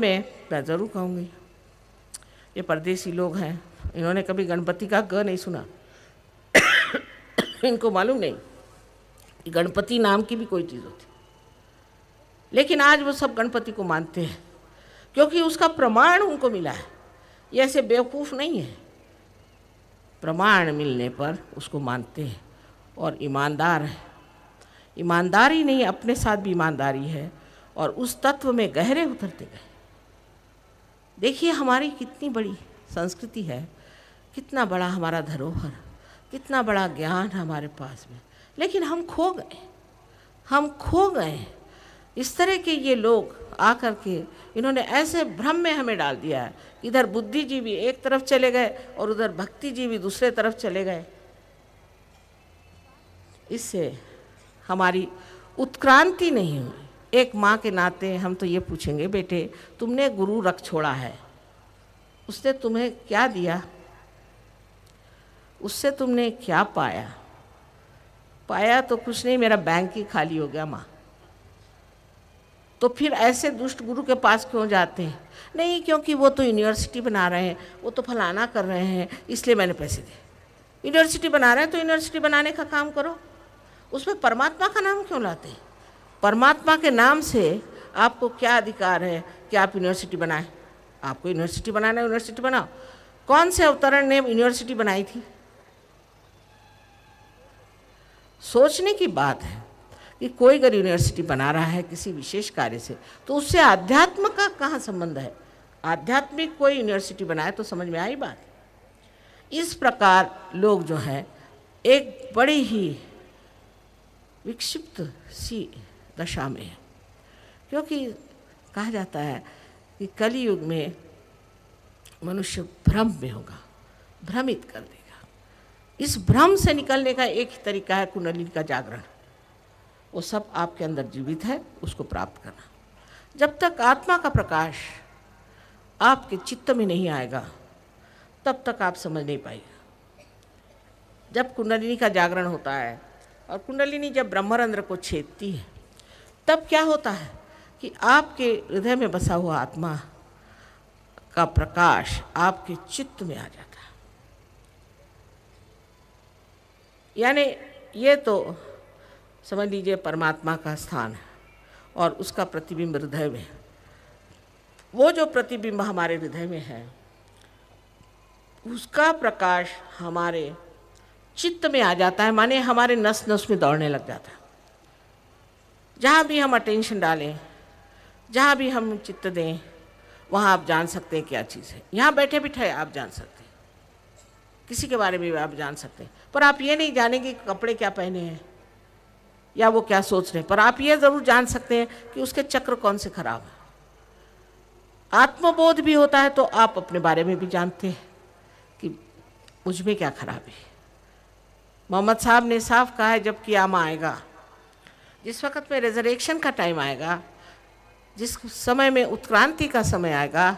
मैं ज़रूर कहूँगी, ये परदेसी लोग हैं, इन्होंने कभी गणपति का ग नहीं सुना। इनको मालूम नहीं कि गणपति नाम की भी कोई चीज़ होती, लेकिन आज वो सब गणपति को मानते हैं क्योंकि उसका प्रमाण उनको मिला है। ये ऐसे बेवकूफ़ नहीं है, प्रमाण मिलने पर उसको मानते हैं और ईमानदार है। ईमानदारी नहीं, अपने साथ भी ईमानदारी है और उस तत्व में गहरे उतरते गए। देखिए हमारी कितनी बड़ी संस्कृति है, कितना बड़ा हमारा धरोहर, कितना बड़ा ज्ञान हमारे पास में, लेकिन हम खो गए। इस तरह के ये लोग आकर के इन्होंने ऐसे भ्रम में हमें डाल दिया है, इधर बुद्धिजीवी एक तरफ चले गए और उधर भक्तिजीवी दूसरे तरफ चले गए। इससे हमारी उत्क्रांति नहीं हुई। एक माँ के नाते हम तो ये पूछेंगे, बेटे तुमने गुरु रख छोड़ा है, उसने तुम्हें क्या दिया, उससे तुमने क्या पाया? पाया तो कुछ नहीं, मेरा बैंक ही खाली हो गया माँ। तो फिर ऐसे दुष्ट गुरु के पास क्यों जाते हैं? नहीं, क्योंकि वो तो यूनिवर्सिटी बना रहे हैं, वो तो फलाना कर रहे हैं, इसलिए मैंने पैसे दिए। यूनिवर्सिटी बना रहे हैं तो यूनिवर्सिटी बनाने का काम करो, उसमें परमात्मा का नाम क्यों लाते हैं? परमात्मा के नाम से आपको क्या अधिकार है कि आप यूनिवर्सिटी बनाएं? आपको यूनिवर्सिटी बनाना है, यूनिवर्सिटी बनाओ। कौन से अवतरण ने यूनिवर्सिटी बनाई थी? सोचने की बात है कि कोई अगर यूनिवर्सिटी बना रहा है किसी विशेष कार्य से, तो उससे आध्यात्म का कहाँ संबंध है? आध्यात्मिक कोई यूनिवर्सिटी बनाए तो समझ में आई बात। इस प्रकार लोग जो हैं एक बड़ी ही विक्षिप्त सी दशा में है, क्योंकि कहा जाता है कि कलयुग में मनुष्य भ्रम में होगा, भ्रमित कर देगा। इस भ्रम से निकलने का एक ही तरीका है कुंडलिनी का जागरण। वो सब आपके अंदर जीवित है, उसको प्राप्त करना। जब तक आत्मा का प्रकाश आपके चित्त में नहीं आएगा तब तक आप समझ नहीं पाएगा। जब कुंडलिनी का जागरण होता है और कुंडलिनी जब ब्रह्मरंध्र को छेदती है, तब क्या होता है कि आपके हृदय में बसा हुआ आत्मा का प्रकाश आपके चित्त में आ जाता है। यानी ये तो समझ लीजिए परमात्मा का स्थान है और उसका प्रतिबिंब हृदय में। वो जो प्रतिबिंब हमारे हृदय में है, उसका प्रकाश हमारे चित्त में आ जाता है, माने हमारे नस नस में दौड़ने लग जाता है। जहाँ भी हम अटेंशन डालें, जहाँ भी हम चित्त दें, वहाँ आप जान सकते हैं क्या चीज़ है। यहाँ बैठे बिठाए आप जान सकते हैं, किसी के बारे में भी आप जान सकते हैं, पर आप ये नहीं जानेंगे कि कपड़े क्या पहने हैं या वो क्या सोच रहे हैं। पर आप ये ज़रूर जान सकते हैं कि उसके चक्र कौन से खराब है। आत्मबोध भी होता है तो आप अपने बारे में भी जानते हैं कि मुझ में क्या खराबी है। मोहम्मद साहब ने साफ कहा है, जब क़यामा आएगा, जिस वक़्त में रिजरेक्शन का टाइम आएगा, जिस समय में उत्क्रांति का समय आएगा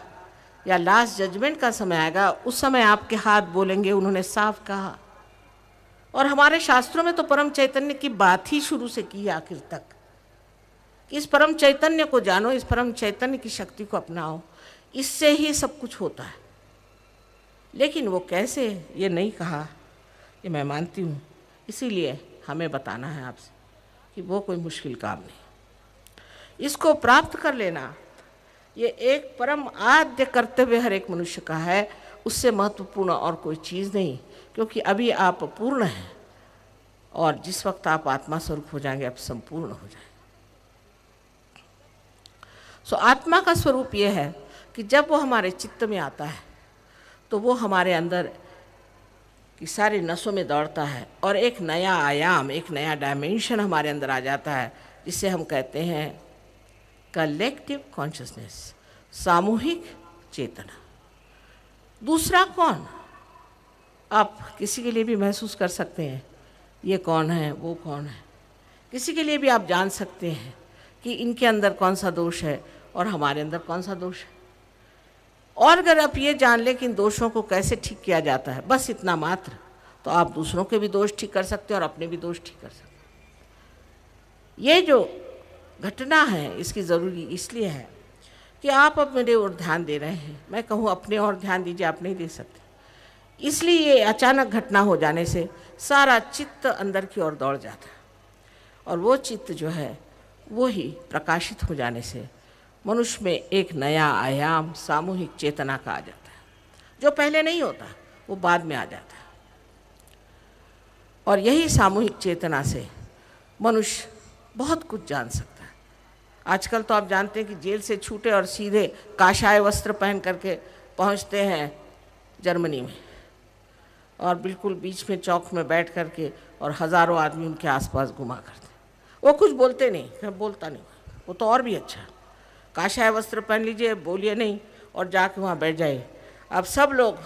या लास्ट जजमेंट का समय आएगा, उस समय आपके हाथ बोलेंगे। उन्होंने साफ कहा, और हमारे शास्त्रों में तो परम चैतन्य की बात ही शुरू से की आखिर तक कि इस परम चैतन्य को जानो, इस परम चैतन्य की शक्ति को अपनाओ, इससे ही सब कुछ होता है। लेकिन वो कैसे, ये नहीं कहा, ये मैं मानती हूँ। इसीलिए हमें बताना है आपसे कि वो कोई मुश्किल काम नहीं। इसको प्राप्त कर लेना ये एक परम आद्य कर्तव्य हर एक मनुष्य का है, उससे महत्वपूर्ण और कोई चीज़ नहीं। क्योंकि अभी आप पूर्ण हैं और जिस वक्त आप आत्मा स्वरूप हो जाएंगे आप संपूर्ण हो जाएंगे। सो आत्मा का स्वरूप ये है कि जब वो हमारे चित्त में आता है तो वो हमारे अंदर की सारी नसों में दौड़ता है और एक नया आयाम, एक नया डायमेंशन हमारे अंदर आ जाता है, जिसे हम कहते हैं कलेक्टिव कॉन्शियसनेस, सामूहिक चेतना। दूसरा कौन, आप किसी के लिए भी महसूस कर सकते हैं, ये कौन है, वो कौन है। किसी के लिए भी आप जान सकते हैं कि इनके अंदर कौन सा दोष है और हमारे अंदर कौन सा दोष है। और अगर आप ये जान लें कि इन दोषों को कैसे ठीक किया जाता है, बस इतना मात्र, तो आप दूसरों के भी दोष ठीक कर सकते हैं और अपने भी दोष ठीक कर सकते हैं। ये जो घटना है इसकी ज़रूरी इसलिए है कि आप अब मेरे ओर ध्यान दे रहे हैं, मैं कहूँ अपने और ध्यान दीजिए, आप नहीं दे सकते। इसलिए ये अचानक घटना हो जाने से सारा चित्त अंदर की ओर दौड़ जाता है, और वो चित्त जो है वो ही प्रकाशित हो जाने से मनुष्य में एक नया आयाम सामूहिक चेतना का आ जाता है, जो पहले नहीं होता, वो बाद में आ जाता है। और यही सामूहिक चेतना से मनुष्य बहुत कुछ जान सकता है। आजकल तो आप जानते हैं कि जेल से छूटे और सीधे काशाय वस्त्र पहन करके पहुंचते हैं जर्मनी में, और बिल्कुल बीच में चौक में बैठ करके और हज़ारों आदमी उनके आसपास घुमा करते। वो कुछ बोलते नहीं, मैं बोलता नहीं, वो तो और भी अच्छा, काशाय वस्त्र पहन लीजिए, बोलिए नहीं और जाके वहाँ बैठ जाइए। अब सब लोग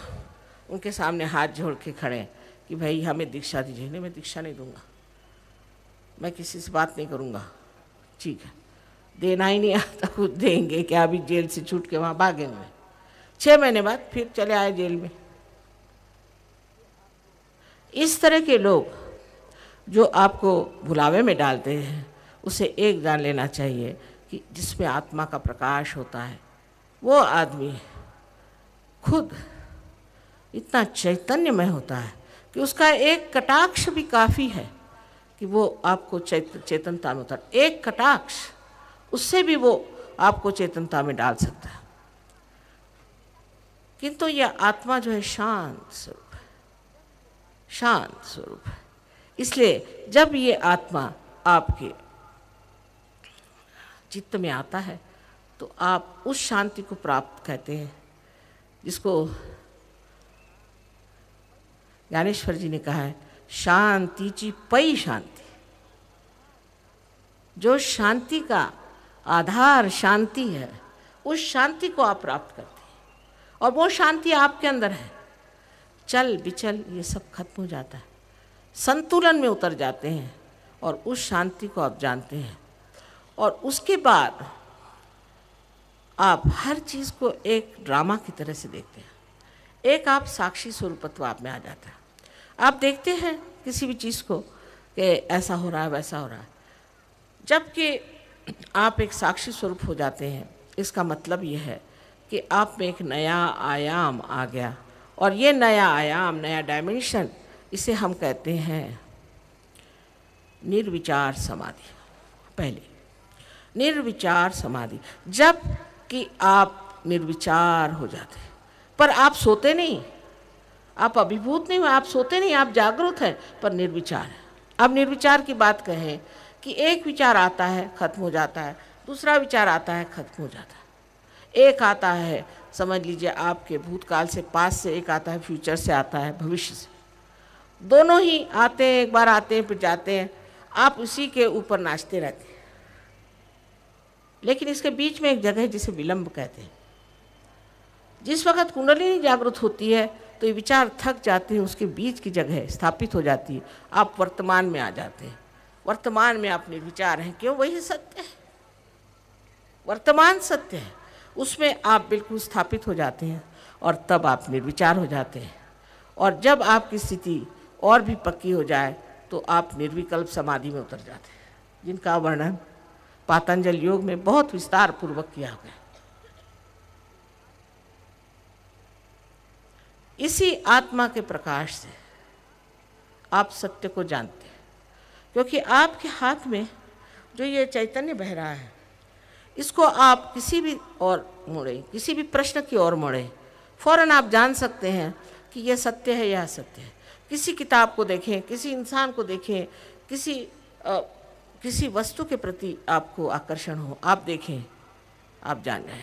उनके सामने हाथ जोड़ के खड़े हैं कि भाई हमें दीक्षा दीजिए। नहीं, मैं दीक्षा नहीं दूंगा, मैं किसी से बात नहीं करूँगा। ठीक है, देना ही नहीं आता, खुद देंगे क्या? अभी जेल से छूट के वहाँ भागेंगे, 6 महीने बाद फिर चले आए जेल में। इस तरह के लोग जो आपको भुलावे में डालते हैं, उसे एक जान लेना चाहिए कि जिसमें आत्मा का प्रकाश होता है वो आदमी खुद इतना चैतन्यमय होता है कि उसका एक कटाक्ष भी काफ़ी है कि वो आपको चेतनता में उतर, एक कटाक्ष उससे भी वो आपको चेतनता में डाल सकता है। किंतु यह आत्मा जो है शांत स्वरूप है, शांत स्वरूप है। इसलिए जब ये आत्मा आपके चित्त में आता है तो आप उस शांति को प्राप्त कहते हैं, जिसको ज्ञानेश्वर जी ने कहा है शांतिची पई शांति। जो शांति का आधार शांति है, उस शांति को आप प्राप्त करते हैं, और वो शांति आपके अंदर है। चल बिचल ये सब खत्म हो जाता है, संतुलन में उतर जाते हैं और उस शांति को आप जानते हैं। और उसके बाद आप हर चीज़ को एक ड्रामा की तरह से देखते हैं। एक आप साक्षी स्वरूपत्व आप में आ जाता है। आप देखते हैं किसी भी चीज़ को कि ऐसा हो रहा है, वैसा हो रहा है। जबकि आप एक साक्षी स्वरूप हो जाते हैं, इसका मतलब ये है कि आप में एक नया आयाम आ गया, और ये नया आयाम, नया डायमेंशन, इसे हम कहते हैं निर्विचार समाधि। पहले निर्विचार समाधि, जब कि आप निर्विचार हो जाते हैं, पर आप सोते नहीं, आप अभिभूत नहीं हो, आप सोते नहीं, आप जागरूक हैं पर निर्विचार है। अब निर्विचार की बात कहें कि एक विचार आता है, खत्म हो जाता है, दूसरा विचार आता है, खत्म हो जाता है। एक आता है, समझ लीजिए आपके भूतकाल से, पास से, एक आता है फ्यूचर से, आता है भविष्य से। दोनों ही आते हैं, एक बार आते हैं फिर जाते हैं, आप उसी के ऊपर नाचते रहते हैं। लेकिन इसके बीच में एक जगह है जिसे विलंब कहते हैं। जिस वक्त कुंडलिनी जागृत होती है तो ये विचार थक जाते हैं, उसके बीच की जगह स्थापित हो जाती है, आप वर्तमान में आ जाते हैं। वर्तमान में आप निर्विचार हैं, क्यों? वही सत्य है, वर्तमान सत्य है, उसमें आप बिल्कुल स्थापित हो जाते हैं, और तब आप निर्विचार हो जाते हैं। और जब आपकी स्थिति और भी पक्की हो जाए तो आप निर्विकल्प समाधि में उतर जाते हैं, जिनका वर्णन पातंजल योग में बहुत विस्तार पूर्वक किया गया। इसी आत्मा के प्रकाश से आप सत्य को जानते हैं, क्योंकि आपके हाथ में जो ये चैतन्य बह रहा है, इसको आप किसी भी और मोड़े, किसी भी प्रश्न की ओर मोड़े, फौरन आप जान सकते हैं कि यह सत्य है, यह असत्य है। किसी किताब को देखें, किसी इंसान को देखें, किसी वस्तु के प्रति आपको आकर्षण हो, आप देखें, आप जान जाएं,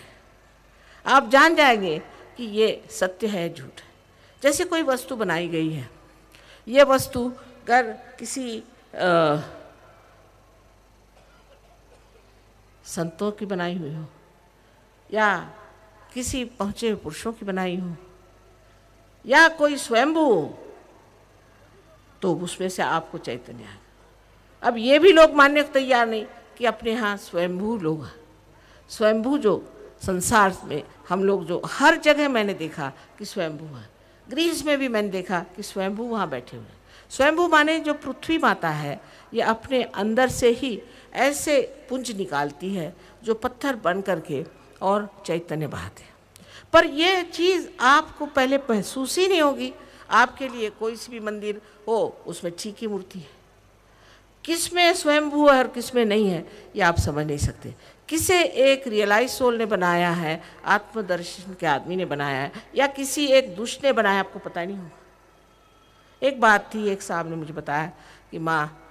आप जान जाएंगे कि ये सत्य है, झूठ है। जैसे कोई वस्तु बनाई गई है, ये वस्तु अगर किसी संतों की बनाई हुई हो या किसी पहुँचे हुए पुरुषों की बनाई हो या कोई स्वयंभू हो, तो उसमें से आपको चैतन्य आएगा। अब ये भी लोग मानने को तैयार नहीं कि अपने यहाँ स्वयंभू लोग हैं। स्वयंभू जो संसार में हम लोग जो हर जगह मैंने देखा कि स्वयंभू है। ग्रीस में भी मैंने देखा कि स्वयंभू वहाँ बैठे हुए हैं। स्वयंभू माने जो पृथ्वी माता है, ये अपने अंदर से ही ऐसे पुंज निकालती है जो पत्थर बन करके और चैतन्य बहाते हैं। पर ये चीज़ आपको पहले महसूस ही नहीं होगी। आपके लिए कोई सी भी मंदिर हो उसमें ठीक ही मूर्ति है, किसमें स्वयंभू है और किसमें नहीं है ये आप समझ नहीं सकते। किसे एक रियलाइज सोल ने बनाया है, आत्मदर्शन के आदमी ने बनाया है, या किसी एक दुष्ट ने बनाया, आपको पता नहीं होगा। एक बात थी, एक साहब ने मुझे बताया कि माँ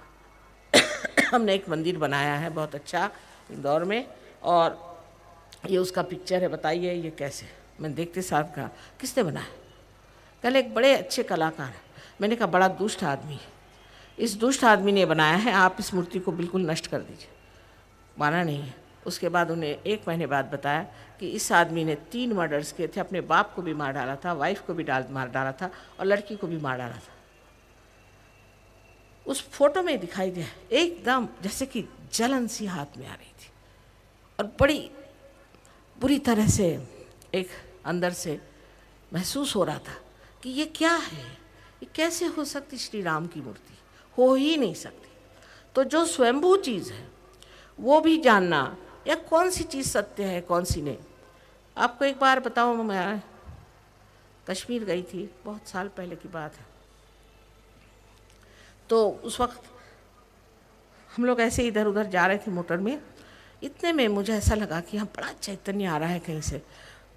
हमने एक मंदिर बनाया है बहुत अच्छा इंदौर में, और ये उसका पिक्चर है, बताइए ये कैसे। मैंने देखते साथ कहा किसने बनाया? कल एक बड़े अच्छे कलाकार है। मैंने कहा बड़ा दुष्ट आदमी है, इस दुष्ट आदमी ने बनाया है, आप इस मूर्ति को बिल्कुल नष्ट कर दीजिए। माना नहीं है। उसके बाद उन्हें 1 महीने बाद बताया कि इस आदमी ने 3 मर्डर्स किए थे, अपने बाप को भी मार डाला था, वाइफ को भी मार डाला था, और लड़की को भी मार डाला था। उस फोटो में दिखाई दिया एकदम जैसे कि जलन सी हाथ में आ रही थी, और बड़ी बुरी तरह से एक अंदर से महसूस हो रहा था कि ये क्या है, ये कैसे हो सकती श्री राम की मूर्ति? हो ही नहीं सकती। तो जो स्वयंभू चीज़ है वो भी जानना, या कौन सी चीज़ सत्य है कौन सी नहीं। आपको एक बार बताऊँ, मैं कश्मीर गई थी, बहुत साल पहले की बात है। तो उस वक्त हम लोग ऐसे इधर उधर जा रहे थे मोटर में, इतने में मुझे ऐसा लगा कि यहाँ बड़ा चैतन्य आ रहा है कहीं से।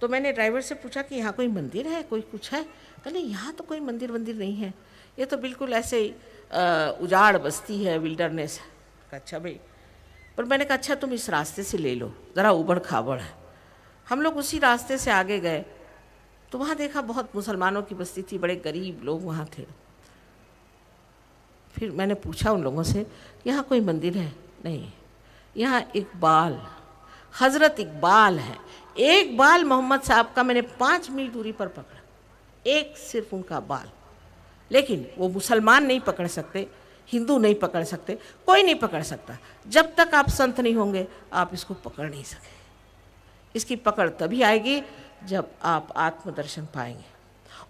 तो मैंने ड्राइवर से पूछा कि यहाँ कोई मंदिर है, कोई कुछ है? कहले यहाँ तो कोई मंदिर नहीं है, ये तो बिल्कुल ऐसे ही उजाड़ बस्ती है, विल्डरनेस है। अच्छा भाई, पर मैंने कहा अच्छा तुम इस रास्ते से ले लो, ज़रा उबड़ खाबड़ है। हम लोग उसी रास्ते से आगे गए तो वहाँ देखा बहुत मुसलमानों की बस्ती थी, बड़े गरीब लोग वहाँ थे। फिर मैंने पूछा उन लोगों से यहाँ कोई मंदिर है? नहीं, यहाँ इकबाल, हज़रत इकबाल है। एक बाल मोहम्मद साहब का मैंने 5 मील दूरी पर पकड़ा, एक सिर्फ उनका बाल। लेकिन वो मुसलमान नहीं पकड़ सकते, हिंदू नहीं पकड़ सकते, कोई नहीं पकड़ सकता। जब तक आप संत नहीं होंगे आप इसको पकड़ नहीं सके। इसकी पकड़ तभी आएगी जब आप आत्मदर्शन पाएंगे।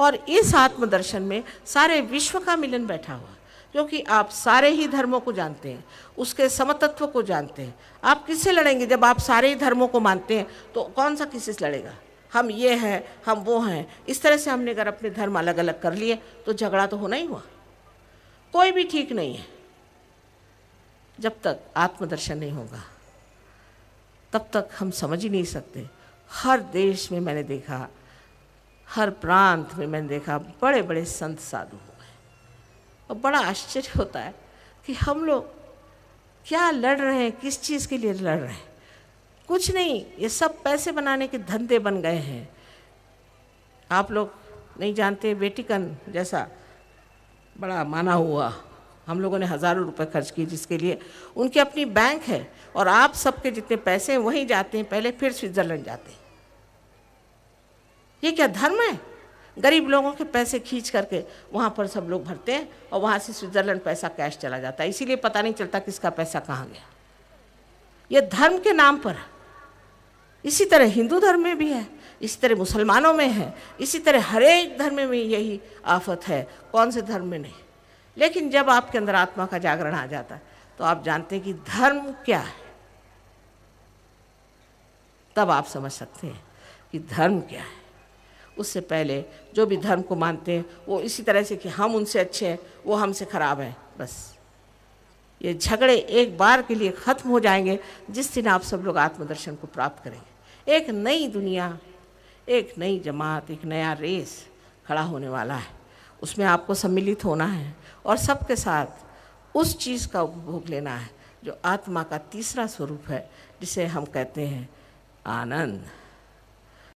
और इस आत्मदर्शन में सारे विश्व का मिलन बैठा हुआ, क्योंकि आप सारे ही धर्मों को जानते हैं, उसके समतत्व को जानते हैं। आप किससे लड़ेंगे? जब आप सारे ही धर्मों को मानते हैं तो कौन सा किसी से लड़ेगा? हम ये हैं, हम वो हैं, इस तरह से हमने अगर अपने धर्म अलग अलग कर लिए तो झगड़ा तो होना ही हुआ। कोई भी ठीक नहीं है। जब तक आत्मदर्शन नहीं होगा तब तक हम समझ ही नहीं सकते। हर देश में मैंने देखा, हर प्रांत में मैंने देखा बड़े बड़े संत साधु हो गए, और बड़ा आश्चर्य होता है कि हम लोग क्या लड़ रहे हैं, किस चीज़ के लिए लड़ रहे हैं? कुछ नहीं, ये सब पैसे बनाने के धंधे बन गए हैं। आप लोग नहीं जानते, वेटिकन जैसा बड़ा माना हुआ, हम लोगों ने हज़ारों रुपए खर्च किए जिसके लिए उनकी अपनी बैंक है, और आप सबके जितने पैसे हैं वहीं जाते हैं पहले, फिर स्विट्ज़रलैंड जाते हैं। ये क्या धर्म है? गरीब लोगों के पैसे खींच करके वहाँ पर सब लोग भरते हैं, और वहाँ से स्विट्ज़रलैंड पैसा कैश चला जाता है, इसीलिए पता नहीं चलता किसका पैसा कहाँ गया। ये धर्म के नाम पर। इसी तरह हिंदू धर्म में भी है, इसी तरह मुसलमानों में है, इसी तरह हर एक धर्म में यही आफत है, कौन से धर्म में नहीं। लेकिन जब आपके अंदर आत्मा का जागरण आ जाता है तो आप जानते हैं कि धर्म क्या है। तब आप समझ सकते हैं कि धर्म क्या है। उससे पहले जो भी धर्म को मानते हैं वो इसी तरह से कि हम उनसे अच्छे हैं, वो हमसे खराब है। बस ये झगड़े एक बार के लिए ख़त्म हो जाएंगे जिस दिन आप सब लोग आत्मदर्शन को प्राप्त करेंगे। एक नई दुनिया, एक नई जमात, एक नया रेस खड़ा होने वाला है। उसमें आपको सम्मिलित होना है और सबके साथ उस चीज़ का उपभोग लेना है जो आत्मा का तीसरा स्वरूप है, जिसे हम कहते हैं आनंद।